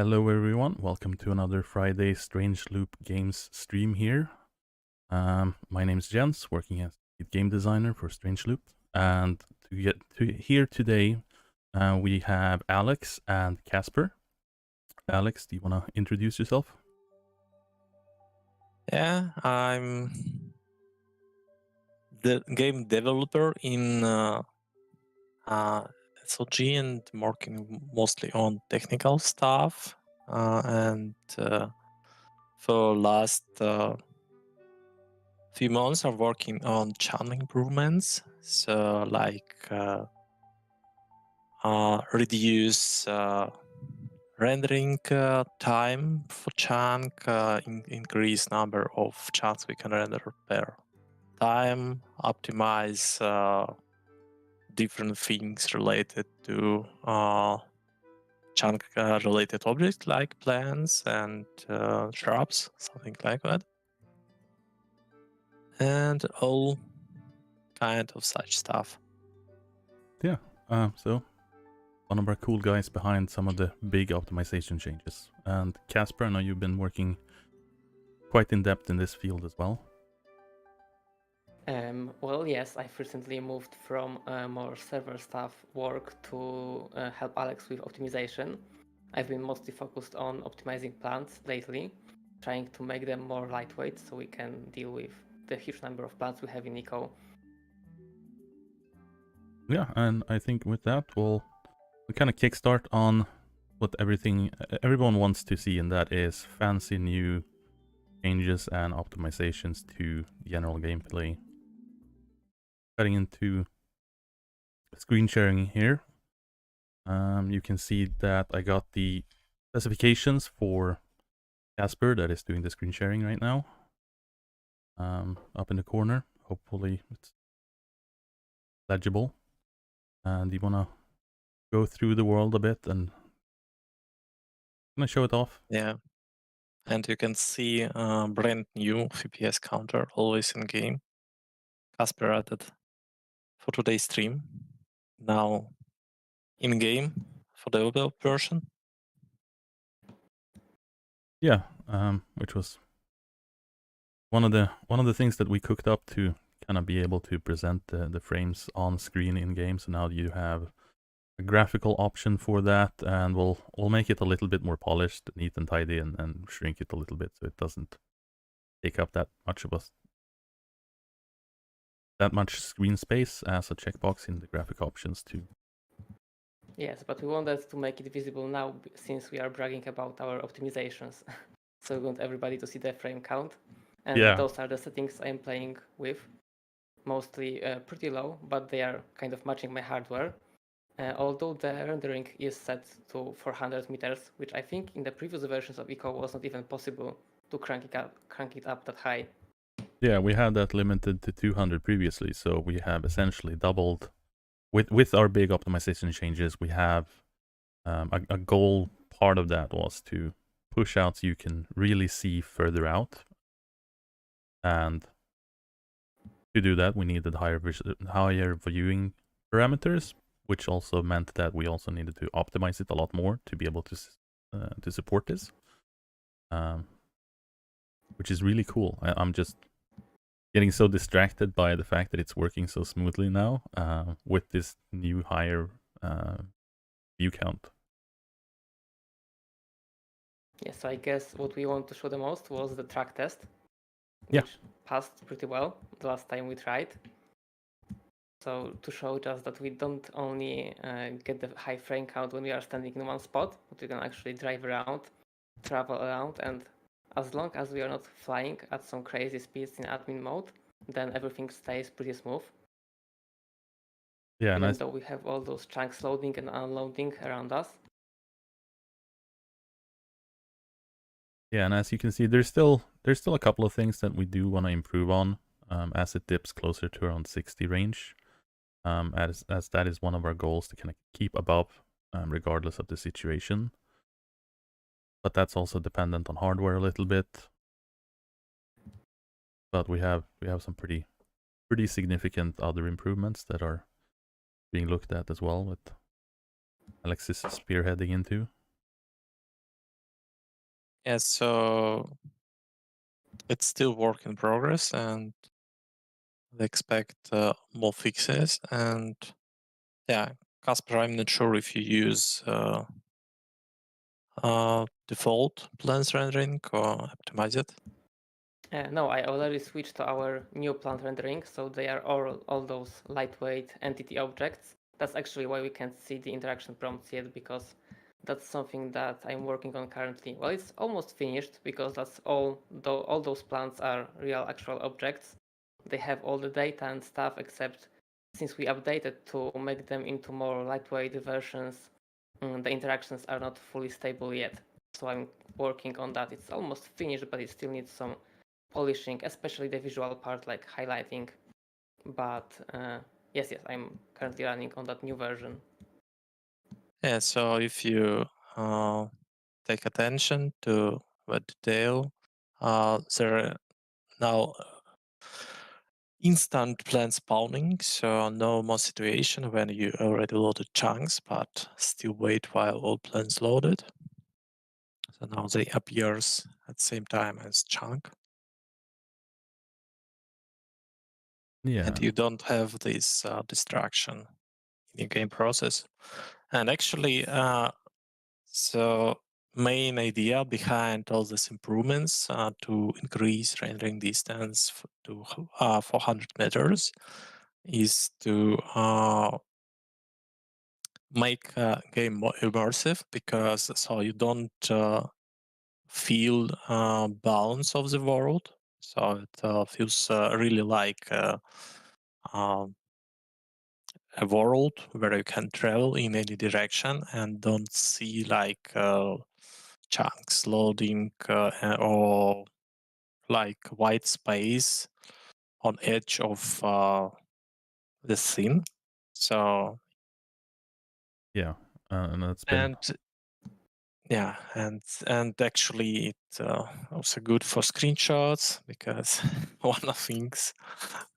Hello everyone, welcome to another Friday Strange Loop Games stream here. My name is Jens, working as a game designer for Strange Loop. And to get to here today, we have Alex and Kacper. Alex, do you want to introduce yourself? Yeah, I'm the game developer in SOG and working mostly on technical stuff. And for last few months, I'm working on channel improvements. So like reduce rendering time for chunk, increase number of chunks we can render per time, optimize different things related to chunk related objects like plants and shrubs, something like that, and all kind of such stuff. Yeah, so one of our cool guys behind some of the big optimization changes. And Kacper, I know you've been working quite in depth in this field as well. Well, yes, I've recently moved from more server stuff work to help Alex with optimization. I've been mostly focused on optimizing plants lately, trying to make them more lightweight so we can deal with the huge number of plants we have in Eco. Yeah, and I think with that, we'll kind of kickstart on what everyone wants to see, and that is fancy new changes and optimizations to general gameplay. Cutting into screen sharing here, you can see that I got the specifications for Kacper that is doing the screen sharing right now. Up in the corner, hopefully it's legible. And you want to go through the world a bit and gonna show it off. Yeah, and you can see brand new FPS counter always in game. Kacper added for today's stream. Now in game for the web version. Yeah, which was one of the things that we cooked up to kind of be able to present the frames on screen in game. So now you have a graphical option for that, and we'll make it a little bit more polished, neat and tidy, and shrink it a little bit so it doesn't take up that much screen space as a checkbox in the graphic options too. Yes, but we wanted to make it visible now since we are bragging about our optimizations. So we want everybody to see the frame count. And Yeah. those are the settings I'm playing with. Mostly pretty low, but they are kind of matching my hardware. Although the rendering is set to 400 meters, which I think in the previous versions of Eco was not even possible to crank it up that high. Yeah, we had that limited to 200 previously, so we have essentially doubled. With our big optimization changes, we have a goal. Part of that was to push out so you can really see further out, and to do that, we needed higher viewing parameters, which also meant that we also needed to optimize it a lot more to be able to support this, which is really cool. I'm just getting so distracted by the fact that it's working so smoothly now with this new higher view count. Yes, so I guess what we want to show the most was the track test, Yeah. which passed pretty well the last time we tried. So to show just that we don't only get the high frame count when we are standing in one spot, but we can actually drive around, travel around, and as long as we are not flying at some crazy speeds in admin mode, then everything stays pretty smooth. Yeah, even though we have all those chunks loading and unloading around us. Yeah, and as you can see, there's still a couple of things that we do want to improve on as it dips closer to around 60 range. As that is one of our goals to kind of keep above, regardless of the situation. But that's also dependent on hardware a little bit. But we have some pretty significant other improvements that are being looked at as well, with Alexis spearheading into. Yeah, so it's still work in progress, and they expect more fixes. And yeah, Casper, I'm not sure if you use default plans rendering or optimize it. No, I already switched to our new plant rendering, so they are all those lightweight entity objects. That's actually why we can't see the interaction prompts yet, because that's something that I'm working on currently. Well, it's almost finished because that's all those plants are real actual objects. They have all the data and stuff, except since we updated to make them into more lightweight versions, the interactions are not fully stable yet. So I'm working on that. It's almost finished, but it still needs some polishing, especially the visual part like highlighting. But yes, I'm currently running on that new version. Yeah, so if you take attention to the detail, there are now instant plan spawning, so no more situation when you already loaded chunks, but still wait while all plans loaded. So now they appears at the same time as chunk. Yeah. And you don't have this distraction in your game process. And actually, so main idea behind all these improvements to increase rendering distance to 400 meters is to make game more immersive, because so you don't feel bounds of the world. So it feels really like um, a world where you can travel in any direction and don't see like chunks loading or like white space on edge of the scene. So Yeah, and that's been and yeah, and actually it also good for screenshots, because one of things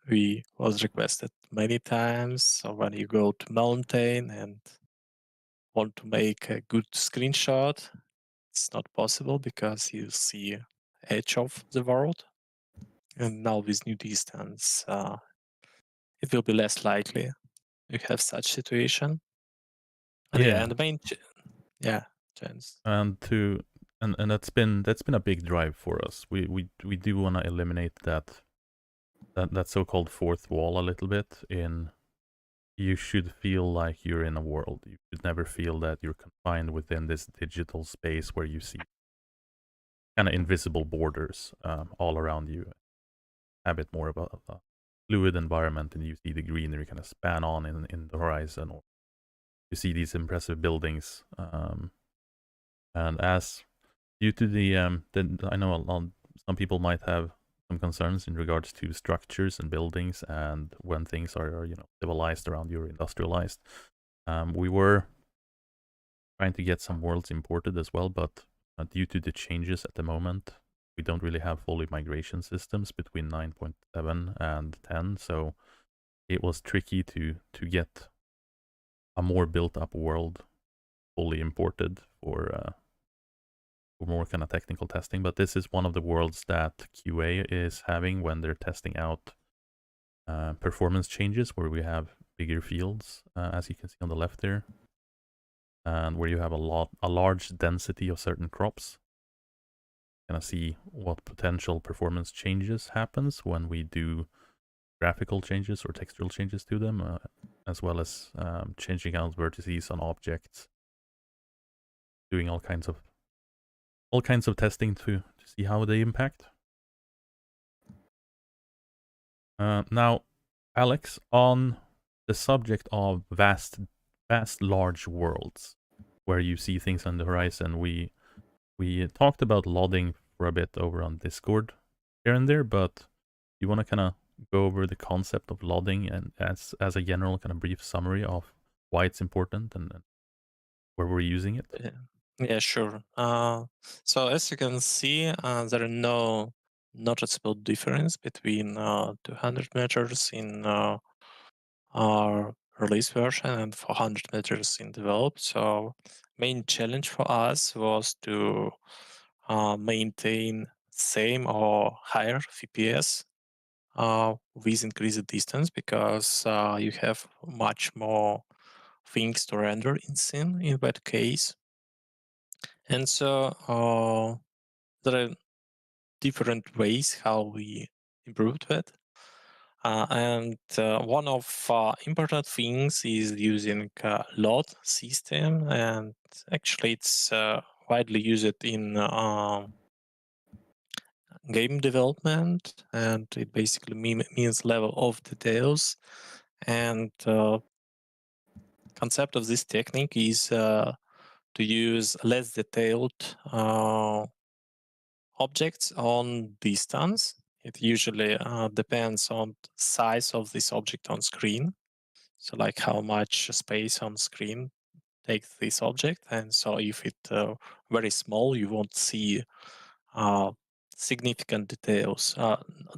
we was requested many times. So when you go to mountain and want to make a good screenshot, it's not possible because you see edge of the world. And now with new distance, it will be less likely you have such situation. And yeah, yeah, and the main yeah, chance. and that's been a big drive for us. We do want to eliminate that so-called fourth wall a little bit. In you should feel like you're in a world. You should never feel that you're confined within this digital space where you see kind of invisible borders all around you. Have it more of a fluid environment, and you see the greenery kind of span on in the horizon, or you see these impressive buildings. And as due to I know some people might have some concerns in regards to structures and buildings, and when things are civilized around you or industrialized. We were trying to get some worlds imported as well, but due to the changes at the moment, we don't really have fully migration systems between 9.7 and 10, so it was tricky to get a more built up world fully imported for more kind of technical testing. But this is one of the worlds that QA is having when they're testing out performance changes, where we have bigger fields, as you can see on the left there, and where you have a large density of certain crops. Gonna see what potential performance changes happens when we do graphical changes or textural changes to them, as well as changing out vertices on objects, doing all kinds of testing to see how they impact. Now, Alex, on the subject of vast, large worlds, where you see things on the horizon, we talked about lodding for a bit over on Discord here and there, but you want to kind of go over the concept of lodding and as a general kind of brief summary of why it's important and where we're using it? Yeah, sure. So as you can see, there are no noticeable difference between 200 meters in our release version and 400 meters in develop. So main challenge for us was to maintain same or higher FPS with increased distance, because you have much more things to render in scene in that case. And so there are different ways how we improved that. And one of important things is using load system, and actually it's widely used in game development, and it basically means level of details. And concept of this technique is to use less detailed objects on distance. It usually depends on size of this object on screen. So like how much space on screen takes this object. And so if it's very small, you won't see significant details,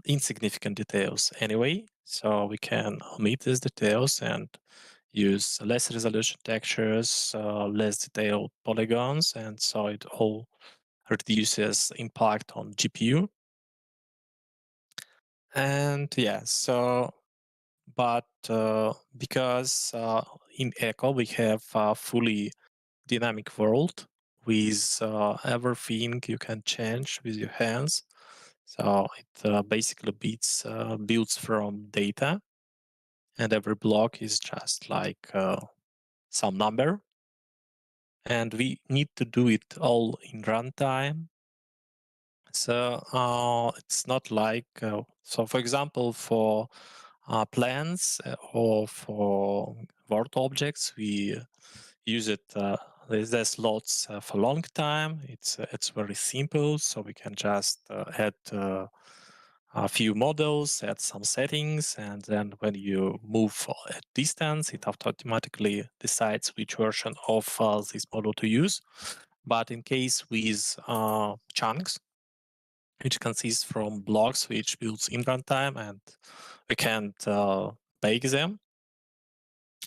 insignificant details anyway. So we can omit these details and use less resolution textures, less detailed polygons, and so it all reduces impact on GPU. And yeah, so but because in Echo we have a fully dynamic world with everything you can change with your hands. So it basically builds from data, and every block is just like some number. And we need to do it all in runtime. So it's not like, so for example, for plans or for word objects, we use it. There's lots for long time. It's very simple, so we can just add a few models, add some settings, and then when you move at distance, it automatically decides which version of this model to use. But in case with chunks, which consists from blocks which builds in runtime, and we can't bake them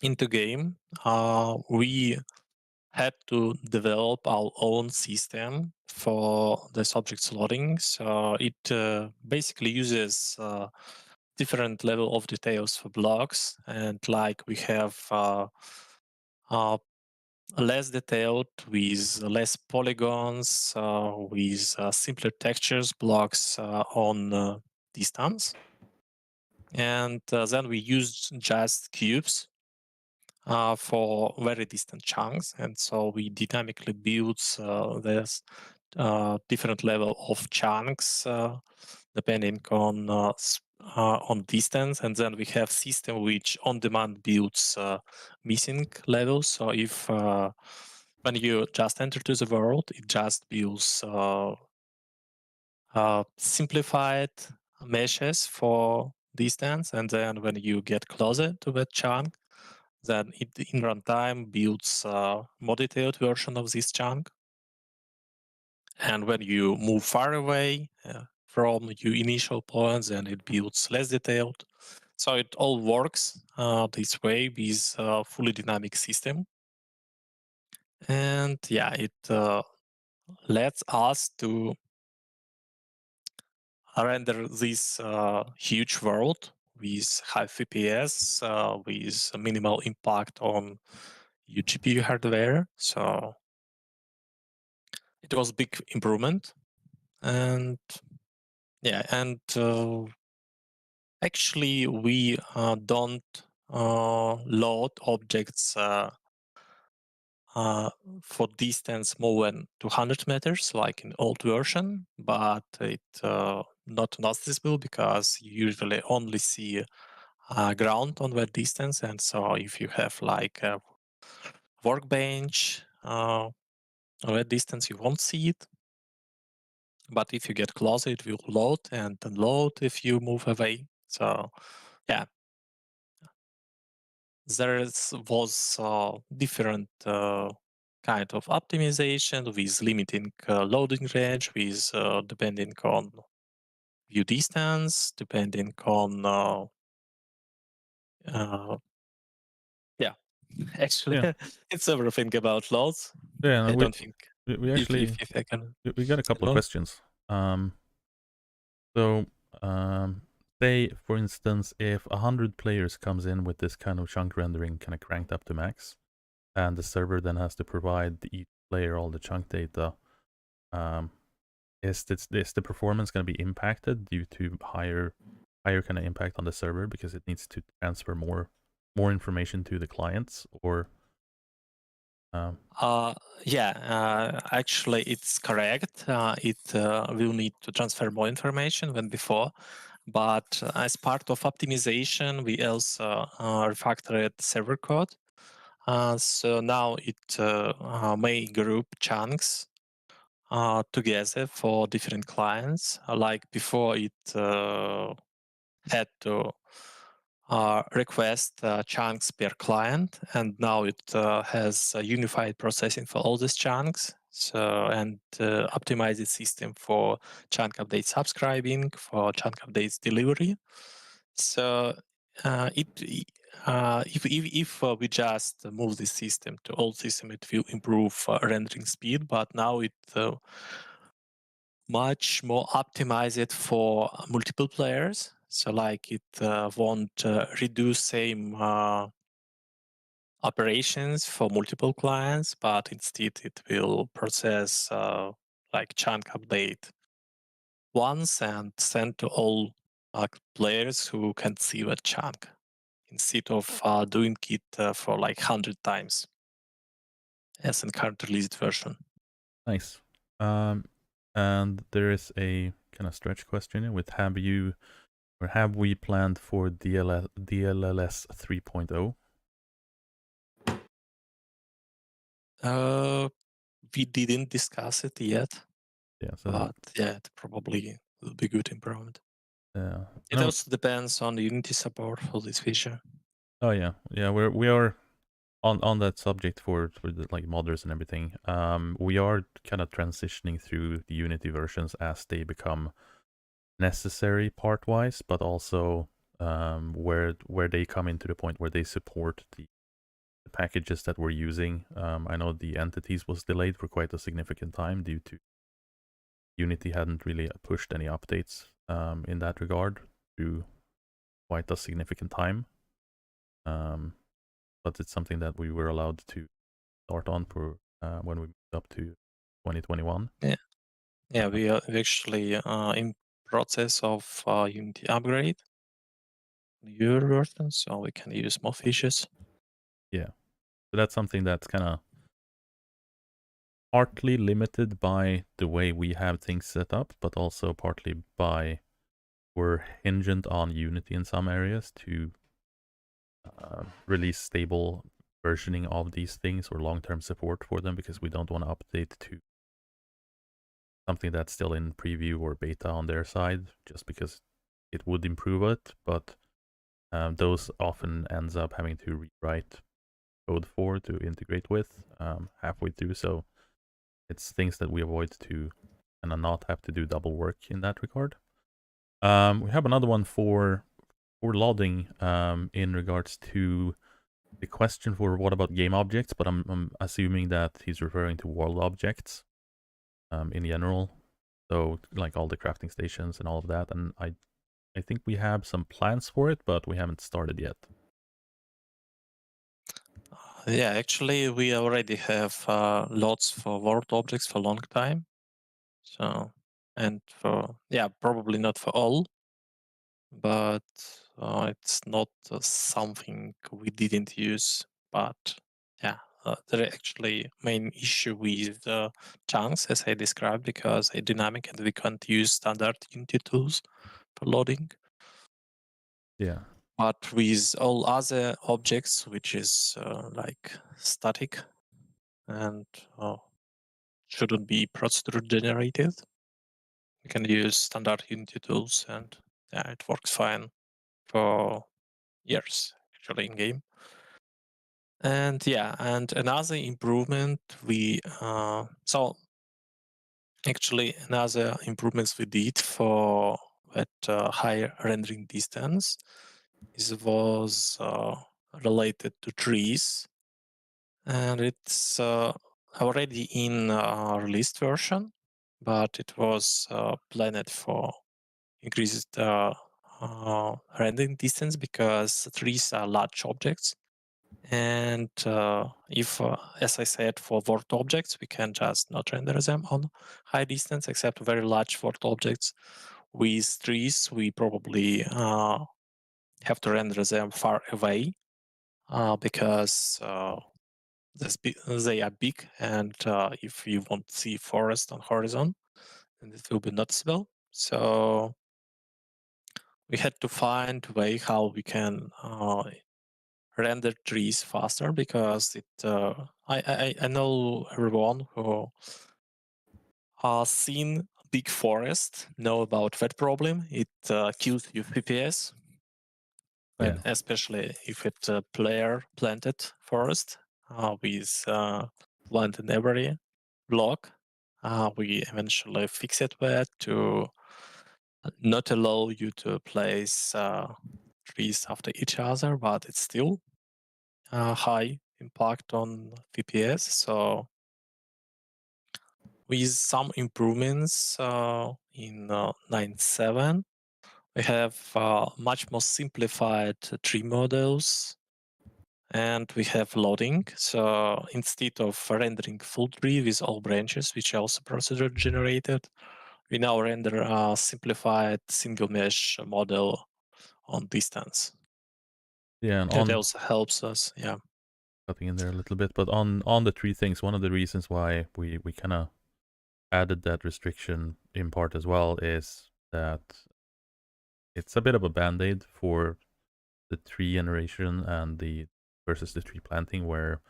into game, we had to develop our own system for the objects loading. So it basically uses different level of details for blocks, and like we have less detailed with less polygons, with simpler textures blocks on distance. And then we used just cubes for very distant chunks. And so we dynamically build this different level of chunks depending on distance. And then we have system which on demand builds missing levels. So if when you just enter to the world, it just builds simplified meshes for distance, and then when you get closer to that chunk, then it in runtime builds a more detailed version of this chunk. And when you move far away from your initial points, then it builds less detailed. So it all works this way with a fully dynamic system. And yeah, it lets us to render this huge world with high FPS, with minimal impact on your GPU hardware. So it was big improvement. And yeah, and actually we don't load objects for distance more than 200 meters, like in old version, but it not noticeable because you usually only see ground on that distance. And so if you have like a workbench on that distance, you won't see it. But if you get closer, it will load and unload if you move away. So yeah, there was different kind of optimization with limiting loading range, with depending on view distance, depending on yeah, actually Yeah. it's everything about loads. Yeah, I don't think. We actually if I can. we got a couple of Hello? questions. So say for instance, if 100 players comes in with this kind of chunk rendering kind of cranked up to max, and the server then has to provide each player all the chunk data, is the performance going to be impacted due to higher kind of impact on the server because it needs to transfer more information to the clients, or Actually, it's correct. It will need to transfer more information than before, but as part of optimization, we also refactored server code. So now it may group chunks together for different clients. Like before, it had to request chunks per client, and now it has unified processing for all these chunks. So and optimize the system for chunk update subscribing, for chunk updates delivery. So if we just move the system to old system, it will improve rendering speed. But now it much more optimized for multiple players. So like it won't reduce same operations for multiple clients, but instead it will process like chunk update once and send to all players who can see that chunk instead of doing it for like 100 times as in current released version. nice. And there is a kind of stretch question here with have we planned for DLLS 3.0? We didn't discuss it yet, Yeah, so but yeah, it probably will be good improvement. I It know. also depends on the Unity support for this feature. Oh yeah, we are on that subject for the like modders and everything. We are kind of transitioning through the Unity versions as they become necessary part wise, but also where they come into the point where they support the packages that we're using. I know the entities was delayed for quite a significant time due to Unity hadn't really pushed any updates in that regard through quite a significant time. But it's something that we were allowed to start on for when we moved up to 2021. Yeah, we are actually in process of Unity upgrade, newer version, so we can use more features. Yeah, so that's something that's kind of partly limited by the way we have things set up, but also partly by we're hinged on Unity in some areas to release stable versioning of these things or long-term support for them, because we don't want to update to something that's still in preview or beta on their side, just because it would improve it, but those often ends up having to rewrite code for to integrate with halfway through. So it's things that we avoid to kind of not have to do double work in that regard. We have another one for loading in regards to the question for what about game objects, but I'm assuming that he's referring to world objects in general. So like all the crafting stations and all of that. And I think we have some plans for it, but we haven't started yet. Yeah, actually, we already have lots for world objects for a long time. So, and for, yeah, probably not for all, but it's not something we didn't use. But yeah, the actually main issue with chunks, as I described, because they're dynamic and we can't use standard Unity tools for loading. Yeah. But with all other objects, which is like static and shouldn't be procedure generated, you can use standard Unity tools, and yeah, it works fine for years actually in game. And yeah, and another improvement we so actually another improvements we did for that higher rendering distance was related to trees, and it's already in released version, but it was planned for increased rendering distance because trees are large objects. And if, as I said, for word objects, we can just not render them on high distance, except very large word objects. With trees, we probably have to render them far away because they are big, and if you want to see forest on horizon, then it will be noticeable. So we had to find a way how we can render trees faster because I know everyone who has seen big forest know about that problem. It kills your FPS, Yeah. especially if it's a player planted forest with plant in every block. We eventually fixed that to not allow you to place trees after each other, but it's still high impact on FPS. So with some improvements in 9.7, we have much more simplified tree models, and we have loading. So instead of rendering full tree with all branches, which are also procedure generated, we now render a simplified single mesh model on distance. Yeah, and That on also helps us. Yeah. cutting in there a little bit, but on the three things, one of the reasons why we kind of added that restriction in part as well is that it's a bit of a band-aid for the tree generation and the versus the tree planting, where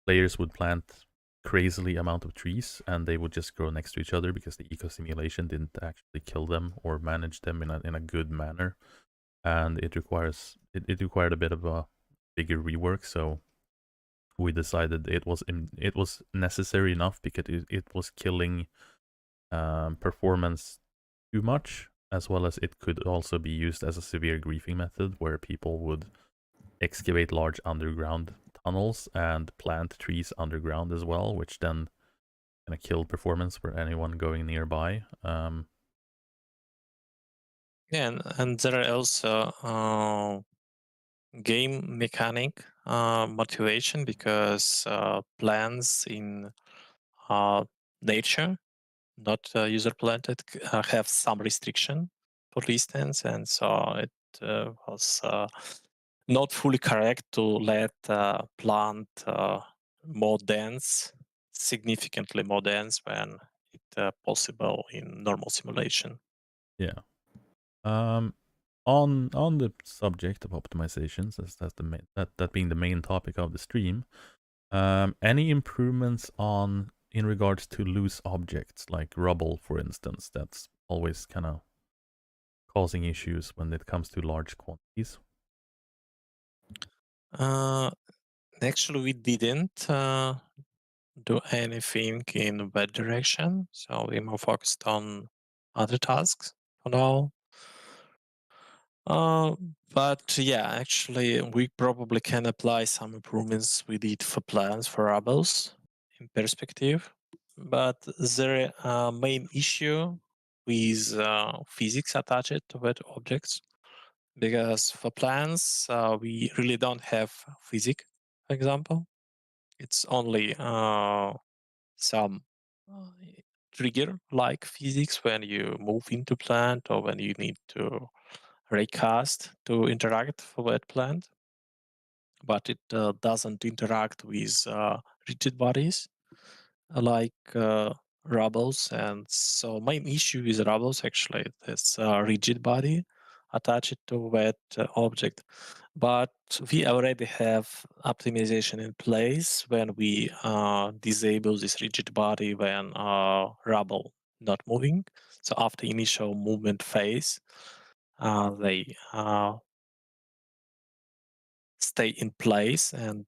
players would plant crazily amount of trees and they would just grow next to each other because the eco simulation didn't actually kill them or manage them in a good manner, and it required a bit of a bigger rework. So we decided it was necessary enough because it was killing performance too much, as well as it could also be used as a severe griefing method where people would excavate large underground tunnels and plant trees underground as well, which then kind of killed performance for anyone going nearby. Yeah, and there are also game mechanic motivation because plants in nature, not user planted, have some restriction for distance, and so it was not fully correct to let plant more dense, significantly more dense when it possible in normal simulation. Yeah. On the subject of optimizations, as that's the main, that being the main topic of the stream, any improvements on in regards to loose objects like rubble, for instance, that's always kind of causing issues when it comes to large quantities. Actually, we didn't do anything in that direction, so we're more focused on other tasks for now. But yeah, actually, we probably can apply some improvements we did for plans for Rubbles in perspective. But the main issue with physics attached to that objects, because for plans we really don't have physics. For example, it's only some uh, trigger like physics when you move into plant or when you need to raycast to interact with that plant, but it doesn't interact with rigid bodies like rubbles. And so main issue with rubbles actually is rigid body attached to that object. But we already have optimization in place when we disable this rigid body when rubble not moving. So after initial movement phase, they stay in place and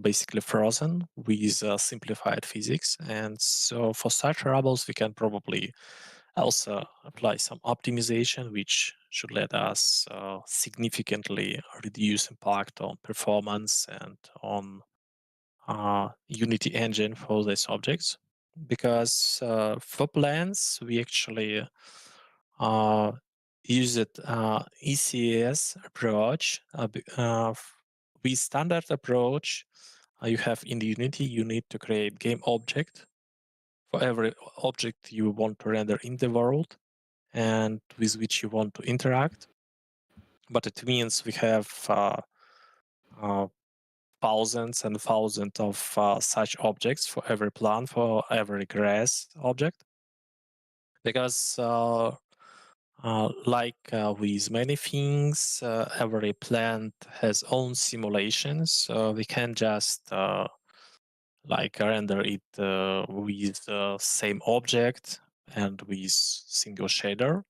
basically frozen with simplified physics. And so for such rubbles, we can probably also apply some optimization, which should let us significantly reduce impact on performance and on Unity engine for these objects, because for plants we actually used ECS approach. With standard approach, you have in Unity, you need to create game object for every object you want to render in the world and with which you want to interact. But it means we have thousands and thousands of such objects for every plant, for every grass object. Because with many things, every plant has own simulations. So we can just render it with same object and with single shader.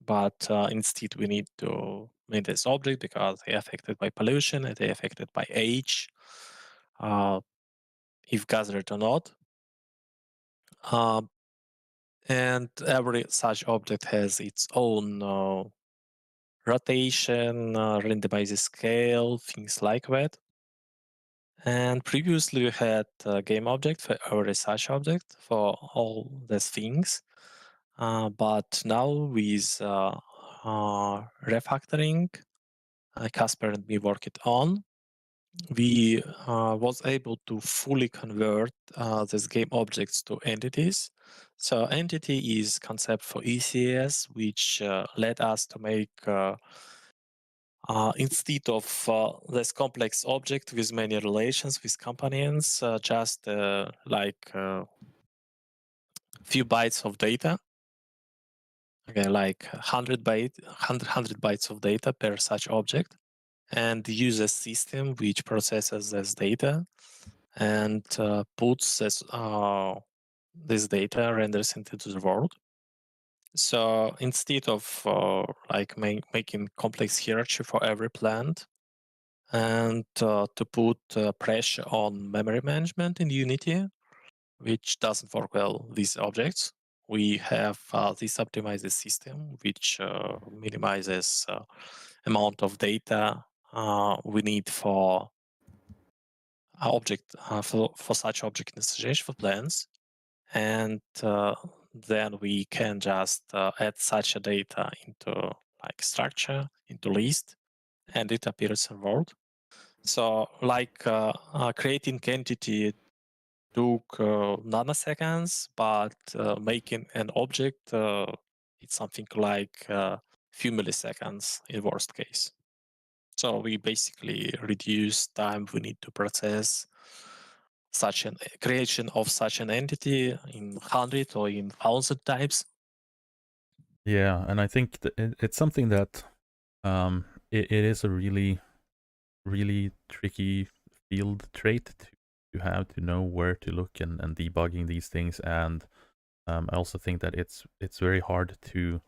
But instead we need to make this object because they're affected by pollution and they're affected by age, if gathered or not. And every such object has its own rotation, randomized scale, things like that. And previously we had a game object for every such object for all these things. But now with refactoring, Kacper and me worked on, we was able to fully convert these game objects to entities. So entity is concept for ECS, which led us to make instead of this complex object with many relations with companions, just few bytes of data. Okay, like 100 bytes of data per such object, and use a system which processes this data and puts this data renders into the world. So instead of making complex hierarchy for every plant and to put pressure on memory management in Unity, which doesn't work well with objects, we have this optimized system which minimizes amount of data we need for object for such object instantiation for plants, and then we can just add such a data into structure, into list, and it appears in world. So creating entity took nanoseconds, but making an object it's something like few milliseconds in worst case. So we basically reduce time we need to process such an creation of such an entity in 100 or in 1,000 times. Yeah, and I think it's something that it is a really, really tricky field trait to have, to know where to look and debugging these things. And I also think that it's very hard to,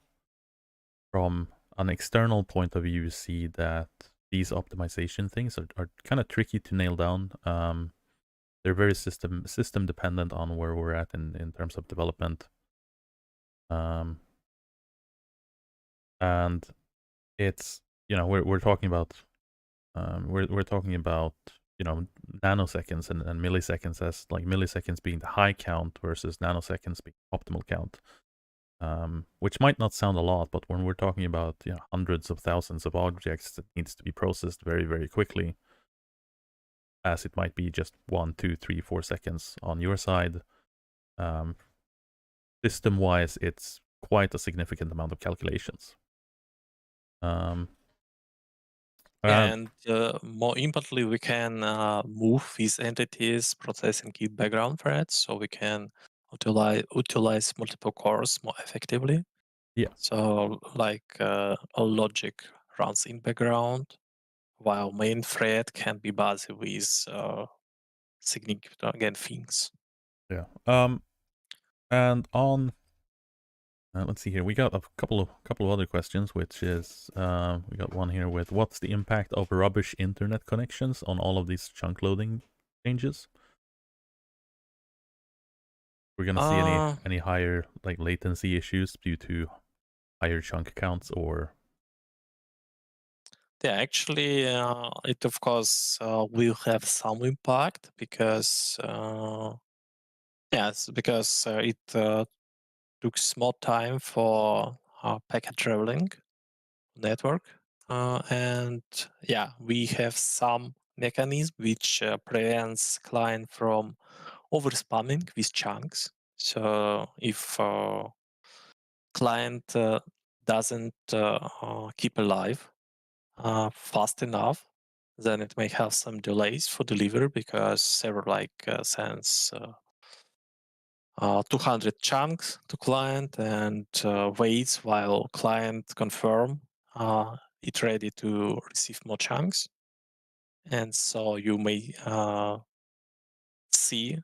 from an external point of view, see that these optimization things are kind of tricky to nail down. They're very system dependent on where we're at in terms of development. And it's, we're talking about we're talking about nanoseconds and milliseconds, as like milliseconds being the high count versus nanoseconds being optimal count, which might not sound a lot, but when we're talking about hundreds of thousands of objects that needs to be processed very, very quickly, as it might be just 1, 2, 3, 4 seconds on your side, system wise it's quite a significant amount of calculations. And more importantly, we can move these entities processing in background threads, so we can utilize multiple cores more effectively. Yeah. So a logic runs in background, while main thread can be busy with significant things. Yeah. And on let's see here. We got a couple of other questions, which is we got one here with what's the impact of rubbish internet connections on all of these chunk loading changes? We're gonna see any higher latency issues due to higher chunk counts, or Yeah, actually, it of course will have some impact because it took more time for packet traveling network, and yeah, we have some mechanism which prevents client from over spamming with chunks. So if client doesn't keep alive fast enough, then it may have some delays for delivery because server sends 200 chunks to client and waits while client confirm it ready to receive more chunks. And so you may see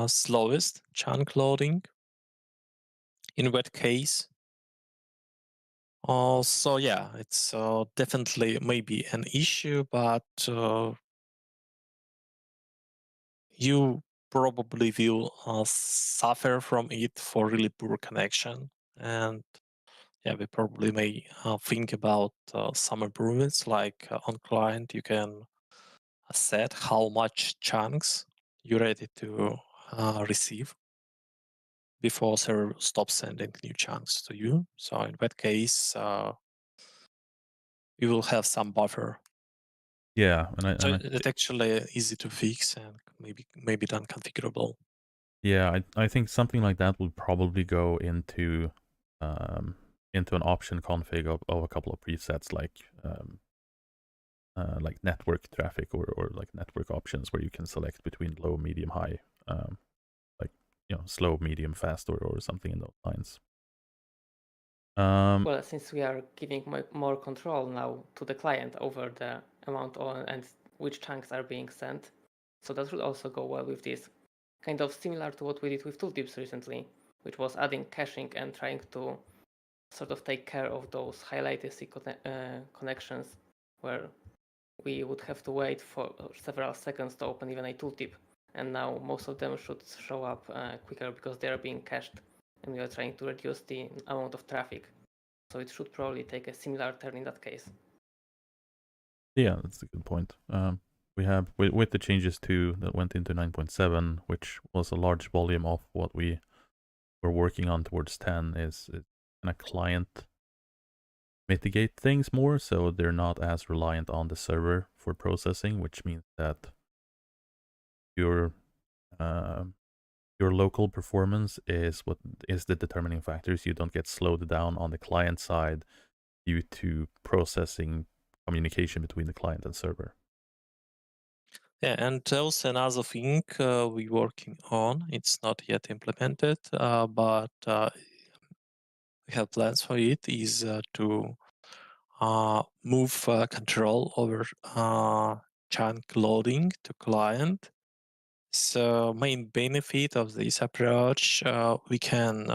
slowest chunk loading in that case. So yeah, it's definitely maybe an issue, but you probably will suffer from it for really poor connection. And yeah, we probably may think about some improvements, like on client, you can set how much chunks you're ready to receive before server stops sending new chunks to you. So in that case, you will have some buffer. Yeah, So it's actually easy to fix and maybe done configurable. yeah, I think something like that will probably go into an option config of a couple of presets like network traffic or like network options where you can select between low, medium, high, like slow, medium, fast, or something in those lines. Well, since we are giving more control now to the client over the amount and which chunks are being sent, so that would also go well with this. Kind of similar to what we did with tooltips recently, which was adding caching and trying to sort of take care of those high latency connections where we would have to wait for several seconds to open even a tooltip. And now most of them should show up quicker because they are being cached and we are trying to reduce the amount of traffic. So it should probably take a similar turn in that case. Yeah, that's a good point. We have with the changes that went into 9.7, which was a large volume of what we were working on towards 10, is kind of client mitigate things more, so they're not as reliant on the server for processing, which means that your local performance is what is the determining factors. You don't get slowed down on the client side due to processing communication between the client and server. Yeah, and also another thing we're working on, it's not yet implemented, but we have plans for it, is to move control over chunk loading to client. So main benefit of this approach, we can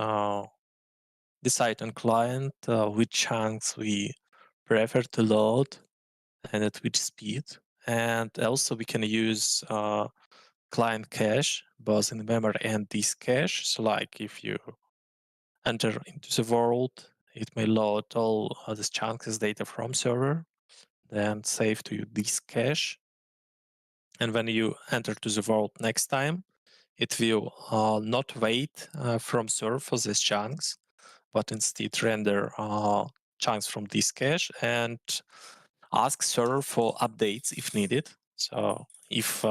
decide on client which chunks we prefer to load and at which speed. And also we can use client cache, both in memory and disk cache. So like if you enter into the world, it may load all these chunks as data from server, then save to your disk cache. And when you enter to the world next time, it will not wait from server for these chunks, but instead render chunks from disk cache and ask server for updates if needed. So if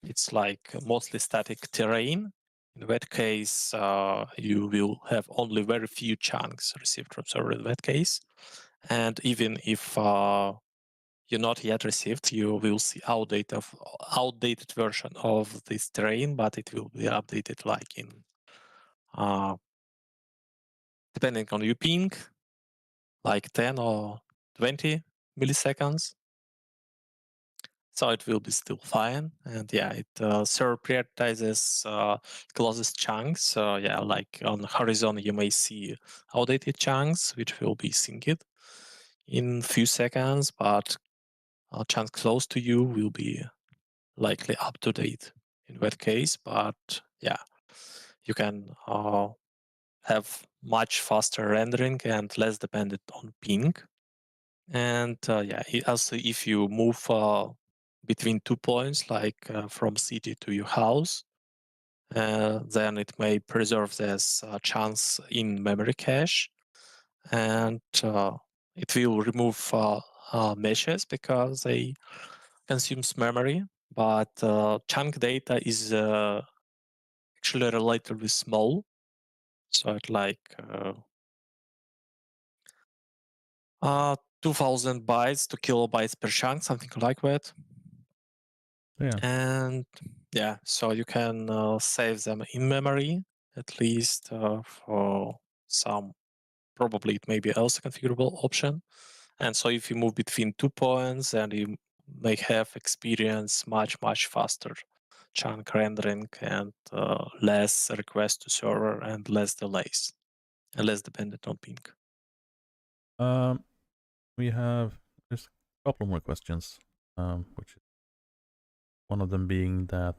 it's like mostly static terrain, in that case, you will have only very few chunks received from server in that case. And even if you're not yet received, you will see outdated version of this terrain, but it will be updated like in depending on your ping, like 10 or 20 milliseconds. So it will be still fine. And yeah, it server prioritizes closest chunks. Yeah, like on horizon, you may see outdated chunks, which will be synced in few seconds, but chunks close to you will be likely up to date in that case. But yeah, you can have much faster rendering and less dependent on ping. And yeah, also if you move between 2 points, like from city to your house, then it may preserve this chunks in memory cache, and it will remove meshes because they consumes memory. But chunk data is actually relatively small, so it like 2000 bytes to kilobytes per chunk, something like that. Yeah. And yeah, so you can save them in memory, at least for some, probably it may be also configurable option. And so if you move between 2 points, then you may have experience much faster chunk rendering and less request to server and less delays and less dependent on ping. We have there's a couple more questions, which is one of them being that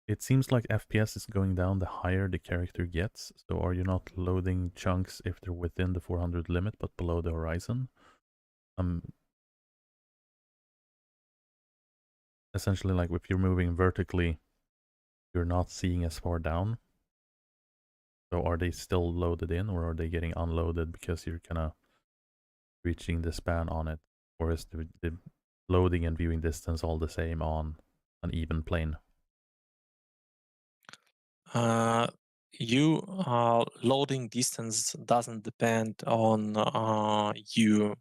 it seems like FPS is going down the higher the character gets. So are you not loading chunks if they're within the 400 limit but below the horizon? Essentially, like if you're moving vertically, you're not seeing as far down. So are they still loaded in, or are they getting unloaded because you're kind of reaching the span on it? Or is the loading and viewing distance all the same on an even plane? You loading distance doesn't depend on your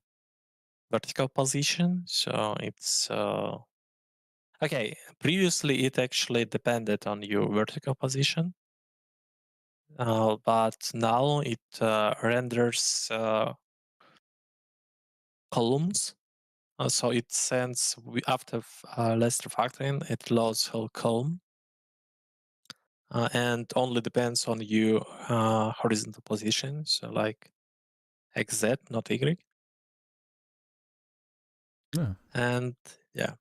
vertical position, so it's okay. Previously, it actually depended on your vertical position, but now it renders columns. So it sends after less refactoring, it loads whole column. And only depends on your horizontal position, so like XZ, not Y. Yeah. And yeah,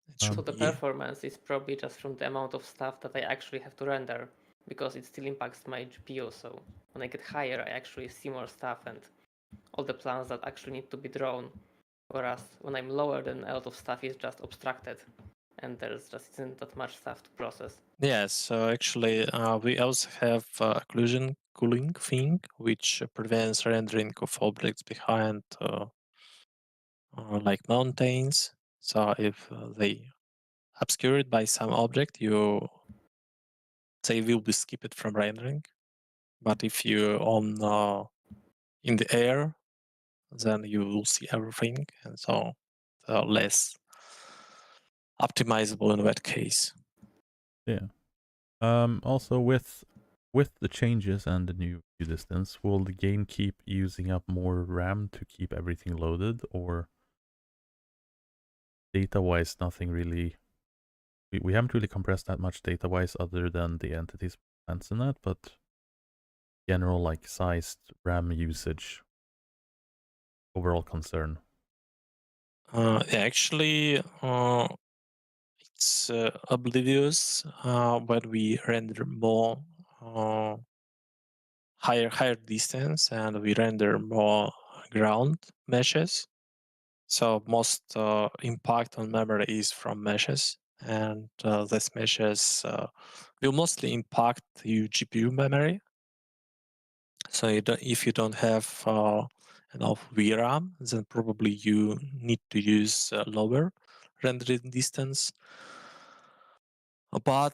it So should the be. performance is probably just from the amount of stuff that I actually have to render, because it still impacts my GPU. So when I get higher, I actually see more stuff and all the plans that actually need to be drawn. Whereas when I'm lower, then a lot of stuff is just abstracted, and there's just isn't that much stuff to process. Yes, so actually we also have occlusion cooling thing, which prevents rendering of objects behind like mountains. So if they obscured by some object, they will be skipped from rendering. But if you're on in the air, then you will see everything, and so less optimizable in that case. Yeah. Also with the changes and the new view distance, will the game keep using up more RAM to keep everything loaded, or data-wise nothing really? We haven't really compressed that much data-wise other than the entities plants in that, but general like sized RAM usage, overall concern. Actually, it's oblivious when we render more higher distance and we render more ground meshes. So most impact on memory is from meshes, and these meshes will mostly impact your GPU memory. So if you don't have enough VRAM, then probably you need to use lower rendering distance. But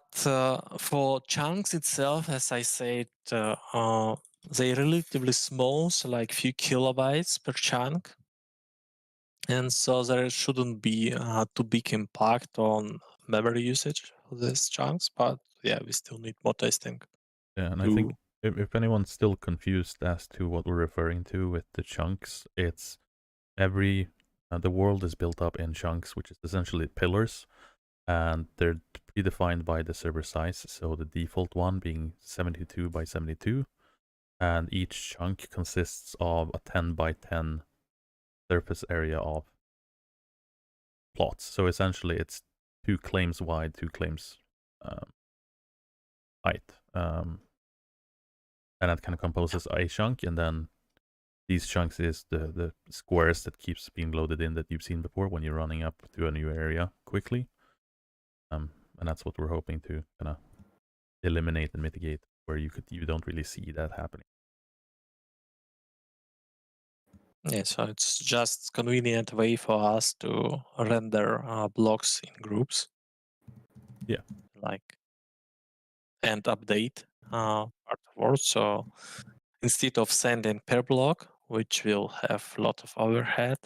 for chunks itself, as I said, they're relatively small, so like few kilobytes per chunk. And so there shouldn't be too big impact on memory usage of these chunks. But yeah, we still need more testing. Yeah, and I think if anyone's still confused as to what we're referring to with the chunks, it's the world is built up in chunks, which is essentially pillars, and they're predefined by the server size. So the default one being 72 by 72, and each chunk consists of a 10 by 10 surface area of plots. So essentially, it's 2 claims wide, 2 claims height, and that kind of composes a chunk, and then these chunks is the squares that keeps being loaded in that you've seen before when you're running up to a new area quickly. And that's what we're hoping to kind of eliminate and mitigate, where you don't really see that happening. Yeah, so it's just convenient way for us to render blocks in groups. Yeah. Like and update afterwards. So instead of sending per block, which will have a lot of overhead,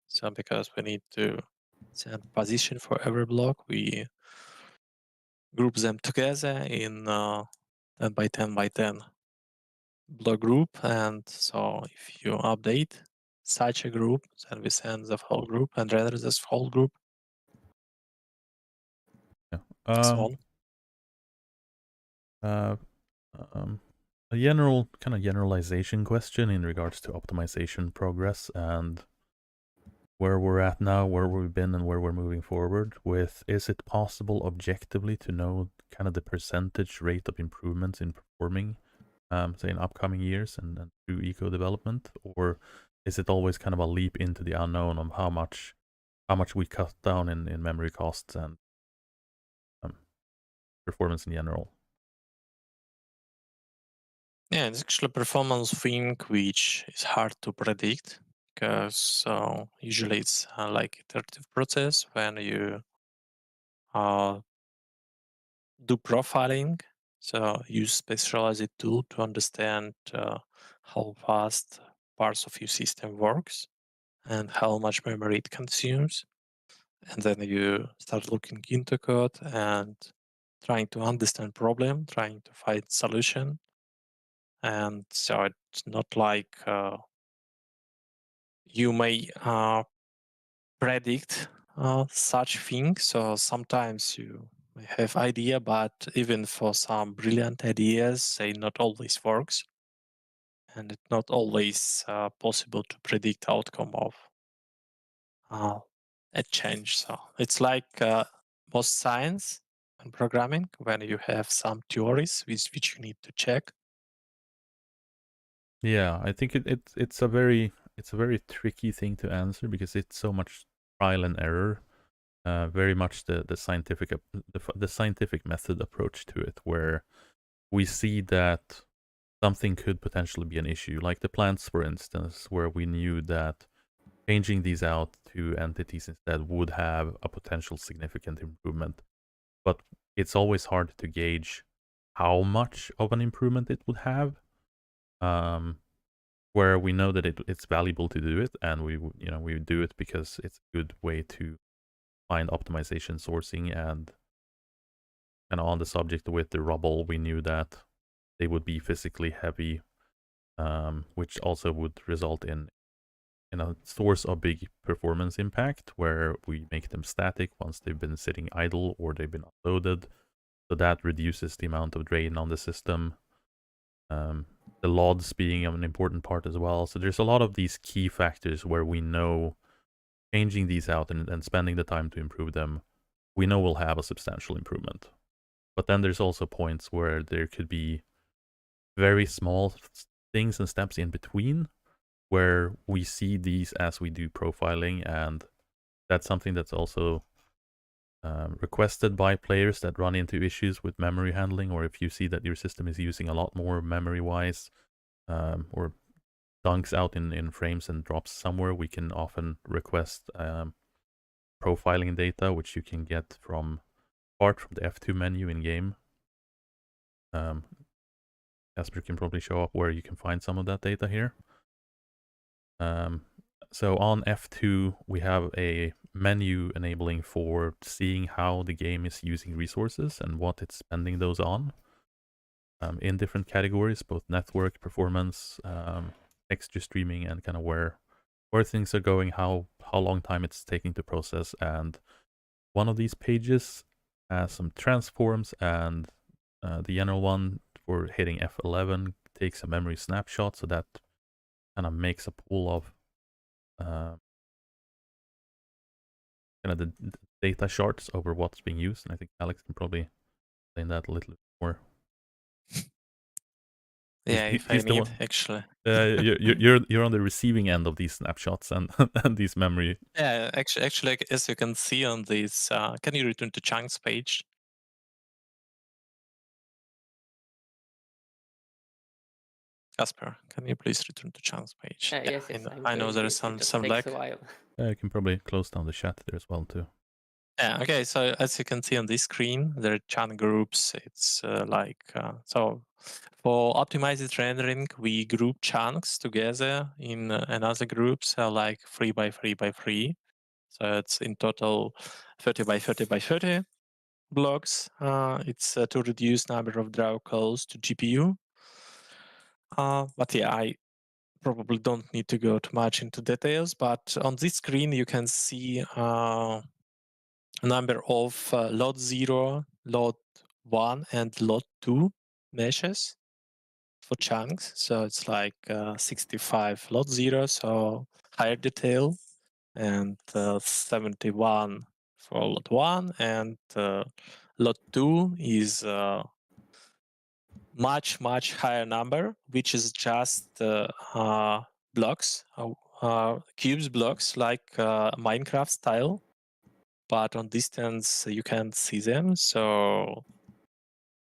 so because we need to send position for every block, we group them together in 10 by 10 by 10 block group. And so if you update such a group, then we send the whole group and render this whole group. Yeah. So on. A general kind of generalization question in regards to optimization progress and where we're at now, where we've been, and where we're moving forward with. Is it possible objectively to know kind of the percentage rate of improvements in performing, say, in upcoming years and through eco development, or is it always kind of a leap into the unknown of how much we cut down in memory costs and performance in general? Yeah, it's actually a performance thing which is hard to predict because usually it's like iterative process when you uh, do profiling. So use specialized tool to understand how fast parts of your system works and how much memory it consumes. And then you start looking into code and trying to understand problem, trying to find solution. And so it's not like you may predict such things. So sometimes you may have idea, but even for some brilliant ideas, they not always works, and it's not always possible to predict outcome of a change. So it's like most science and programming when you have some theories which you need to check. Yeah, I think it's a very tricky thing to answer because it's so much trial and error. Very much the scientific method approach to it, where we see that something could potentially be an issue, like the plants, for instance, where we knew that changing these out to entities instead would have a potential significant improvement. But it's always hard to gauge how much of an improvement it would have. Where we know that it's valuable to do it, and we do it because it's a good way to find optimization sourcing. And kind of on the subject with the Rubble, we knew that they would be physically heavy, which also would result in a source of big performance impact, where we make them static once they've been sitting idle or they've been unloaded. So that reduces the amount of drain on the system. The LODs being an important part as well. So there's a lot of these key factors where we know changing these out and spending the time to improve them, we know we'll have a substantial improvement. But then there's also points where there could be very small things and steps in between where we see these as we do profiling, and that's something that's also requested by players that run into issues with memory handling, or if you see that your system is using a lot more memory-wise, or dunks out in frames and drops somewhere, we can often request profiling data, which you can get from the F2 menu in game. Kacper can probably show up where you can find some of that data here. So on F2, we have a menu enabling for seeing how the game is using resources and what it's spending those on, in different categories, both network, performance, texture streaming, and kind of where things are going, how long time it's taking to process. And one of these pages has some transforms, and the general one for hitting F11 takes a memory snapshot, so that kind of makes a pool of kind of the data shards over what's being used. And I think Alex can probably explain that a little bit more. Yeah, if I he's the need, one. actually. You're on the receiving end of these snapshots and and these memory. Yeah, actually, as you can see on this, can you return to chunks page? Kacper, can you please return to chunks page? Yes, yes, I know doing there is this. It just some takes lag. a while. I can probably close down the chat there as well too. Yeah, okay, so as you can see on this screen, there are chunk groups. It's so for optimized rendering, we group chunks together in another groups like 3 by 3 by 3. So it's in total 30 by 30 by 30 blocks. It's to reduce number of draw calls to GPU. But yeah, I probably don't need to go too much into details, but on this screen you can see a number of load 0, load 1, and load 2 meshes for chunks. So it's like 65 load 0, so higher detail, and 71 for load 1, and load 2 is much higher number, which is just blocks, cubes blocks like Minecraft style, but on distance you can't see them. So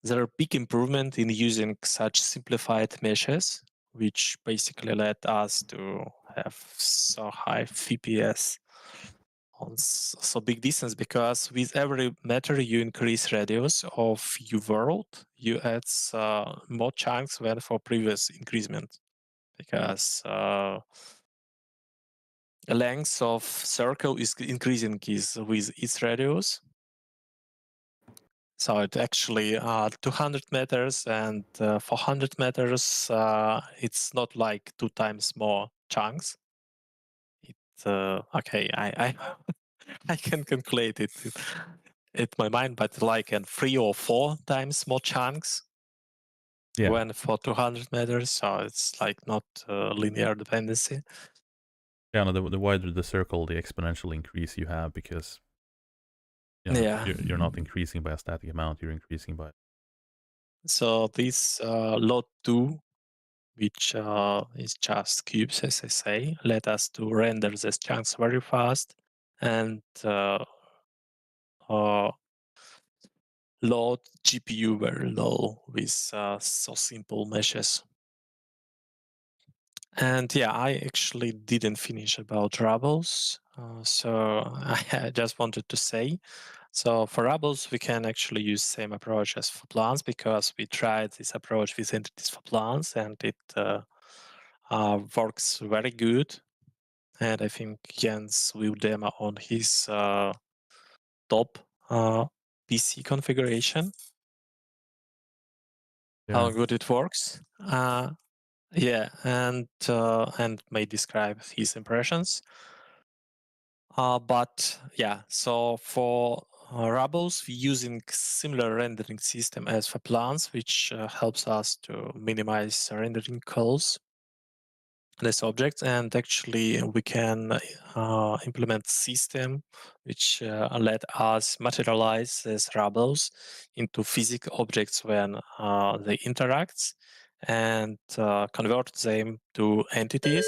there are big improvement in using such simplified meshes, which basically led us to have so high FPS on so big distance, because with every meter you increase radius of your world, you add more chunks than for previous increasement, because the length of circle is increasing with its radius. So it actually 200 meters and 400 meters, it's not like 2 times more chunks. Okay, I I can calculate it in my mind, but like in 3 or 4 times more chunks when for 200 meters. So it's like not linear dependency. Yeah, no, the wider the circle, the exponential increase you have, because you're not increasing by a static amount, you're increasing by. So this load 2, which is just cubes, as I say, let us to render these chunks very fast and load GPU very low with so simple meshes. And yeah, I actually didn't finish about Rubbles. So I just wanted to say, so for Rubbles, we can actually use same approach as for plans, because we tried this approach with entities for plans, and it works very good. And I think Jens will demo on his top PC configuration how good it works. Yeah, and may describe his impressions. But yeah, so for Rubbles, we're using similar rendering system as for plans, which helps us to minimize rendering calls this object. And actually, we can implement system which let us materialize these Rubbles into physical objects when they interact, and convert them to entities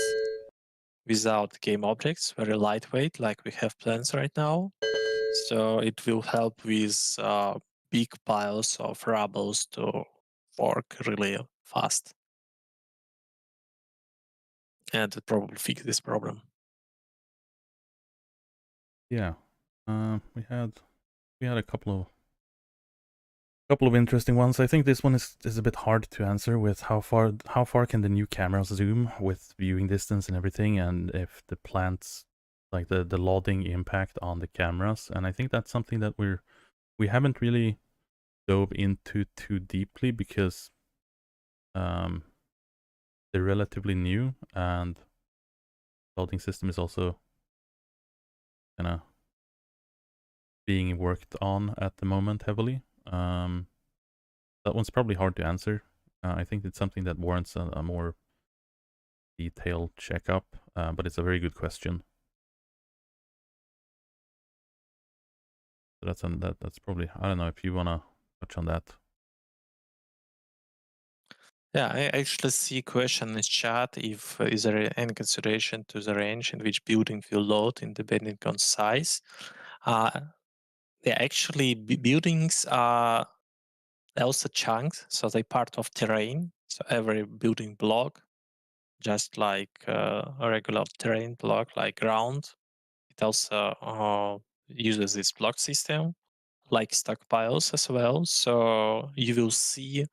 without game objects, very lightweight, like we have plans right now. So it will help with big piles of Rubbles to work really fast, and it probably fix this problem. Yeah, we had a couple of interesting ones. I think this one is a bit hard to answer, with how far can the new cameras zoom with viewing distance and everything, and if the plants, like the loading impact on the cameras. And I think that's something that we haven't really dove into too deeply, because they're relatively new, and loading system is also kind of being worked on at the moment heavily. That one's probably hard to answer. I think it's something that warrants a more detailed checkup, but it's a very good question. So that's probably, I don't know if you want to touch on that. Yeah, I actually see a question in the chat if is there any consideration to the range in which building will load depending on size. Yeah, actually buildings are also chunks, so they're part of terrain. So every building block, just like a regular terrain block, like ground, it also uses this block system, like stockpiles as well. So you will see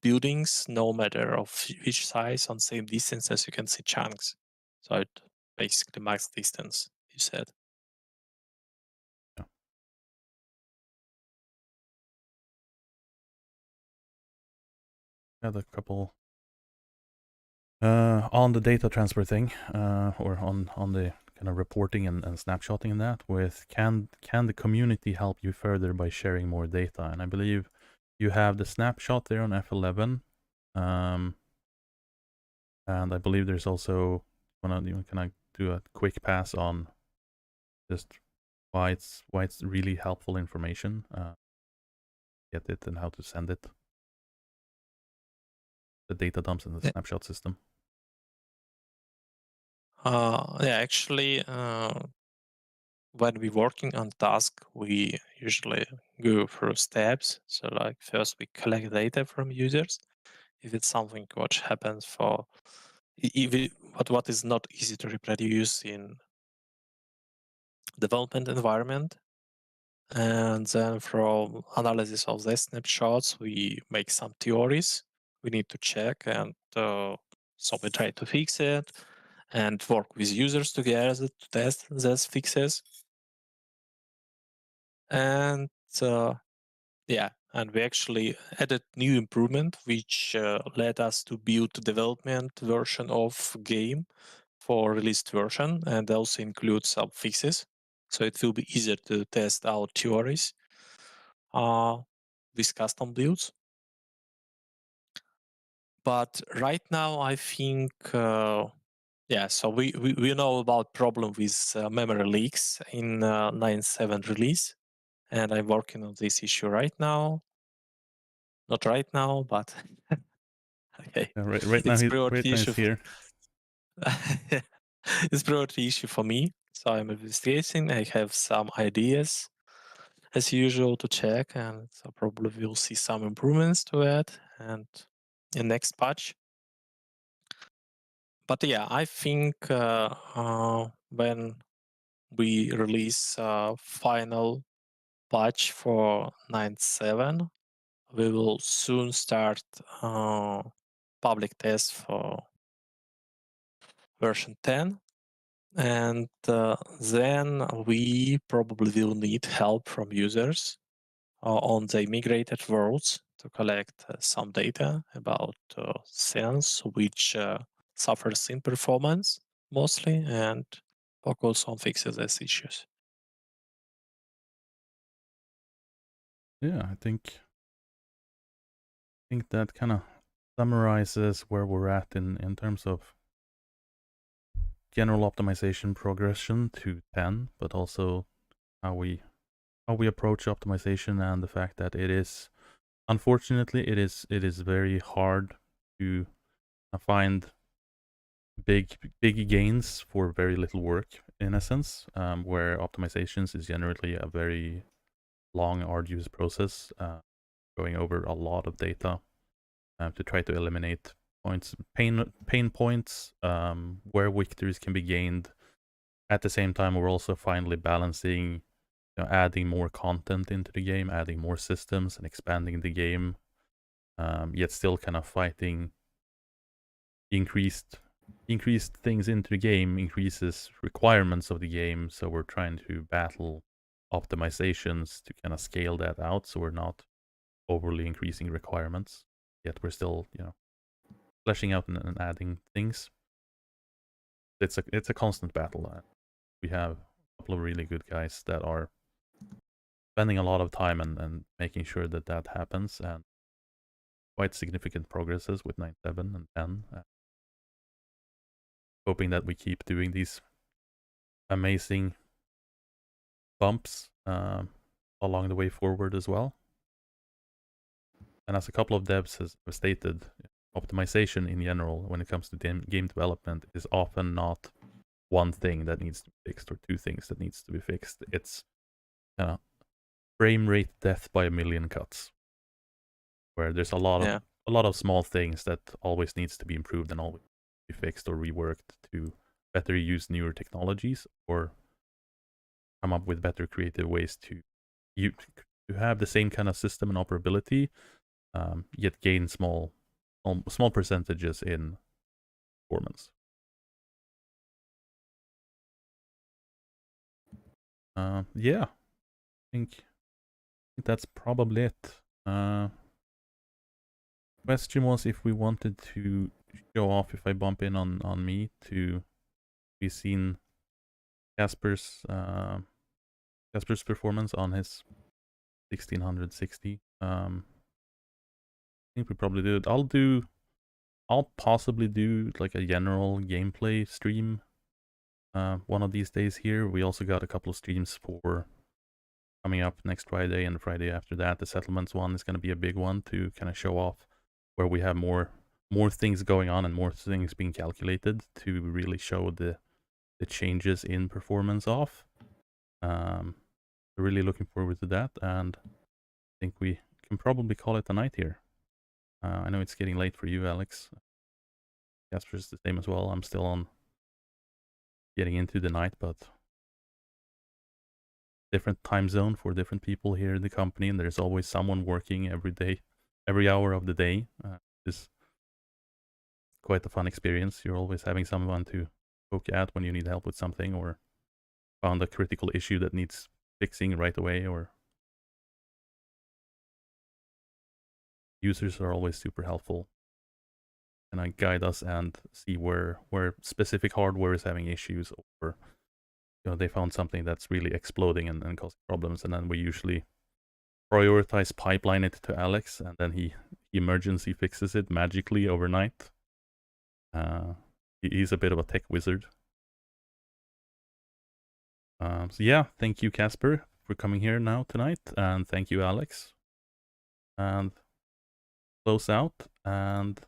buildings no matter of which size on same distance as you can see chunks. So it basically max distance, you said. Had a couple on the data transfer thing, or on the kind of reporting and snapshotting and that. With can the community help you further by sharing more data? And I believe you have the snapshot there on F11, and I believe there's also can I do a quick pass on just why it's really helpful information, get it and how to send it, the data dumps in the snapshot system. Yeah, actually, when we're working on task, we usually go through steps. So like first we collect data from users. If it's something what happens for what is not easy to reproduce in development environment. And then from analysis of the snapshots, we make some theories we need to check, and so we try to fix it and work with users together to test those fixes. And yeah, and we actually added new improvement, which led us to build development version of game for released version, and also include some fixes. So it will be easier to test our theories with custom builds. But right now, I think, yeah, so we know about problem with memory leaks in 9.7 release, and I'm working on this issue right now. Not right now, but okay. Yeah, right now he's here. It's priority issue for me, so I'm investigating. I have some ideas as usual to check, and so probably we'll see some improvements to it and in next patch. But yeah, I think when we release final patch for 9.7, we will soon start public test for version 10. And then we probably will need help from users on the migrated worlds to collect some data about scenes which suffers in performance mostly, and focus on fixes these issues. Yeah, I think that kind of summarizes where we're at in terms of general optimization progression to 10, but also how we approach optimization, and the fact that it is, unfortunately, it is very hard to find big gains for very little work, in essence, where optimizations is generally a very long, arduous process, going over a lot of data to try to eliminate pain points, where victories can be gained. At the same time, we're also finally balancing, adding more content into the game, adding more systems, and expanding the game, yet still kind of fighting increased things into the game, increases requirements of the game. So we're trying to battle optimizations to kind of scale that out, so we're not overly increasing requirements, yet we're still, fleshing out and adding things. It's a constant battle. We have a couple of really good guys that are spending a lot of time and making sure that happens, and quite significant progresses with 9.7 and 10. Hoping that we keep doing these amazing bumps along the way forward as well. And as a couple of devs have stated, optimization in general when it comes to game development is often not one thing that needs to be fixed or two things that needs to be fixed. It's frame rate death by a million cuts, where there's a lot of small things that always needs to be improved and always be fixed or reworked to better use newer technologies or come up with better creative ways to have the same kind of system and operability, yet gain small percentages in performance. Yeah, I think that's probably it. Question was if we wanted to show off, if I bump in on me, to be seen Kacper's performance on his 1660. I think we probably did. I'll possibly do like a general gameplay stream one of these days here. We also got a couple of streams for coming up next Friday and the Friday after that. The settlements one is going to be a big one to kind of show off where we have more things going on and more things being calculated to really show the changes in performance off. Really looking forward to that, and I think we can probably call it a night here. I know it's getting late for you, Alex. Kacper's the same as well. I'm still on getting into the night, but different time zone for different people here in the company, and there's always someone working every day, every hour of the day. It's quite a fun experience. You're always having someone to poke at when you need help with something or found a critical issue that needs fixing right away, or users are always super helpful and guide us and see where specific hardware is having issues, or they found something that's really exploding and causing problems, and then we usually prioritize pipeline it to Alex, and then he emergency fixes it magically overnight. He's a bit of a tech wizard. So yeah, thank you, Kacper, for coming here now tonight, and thank you, Alex. And close out, and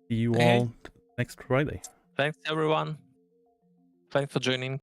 see you all next Friday. Thanks, everyone. Thanks for joining.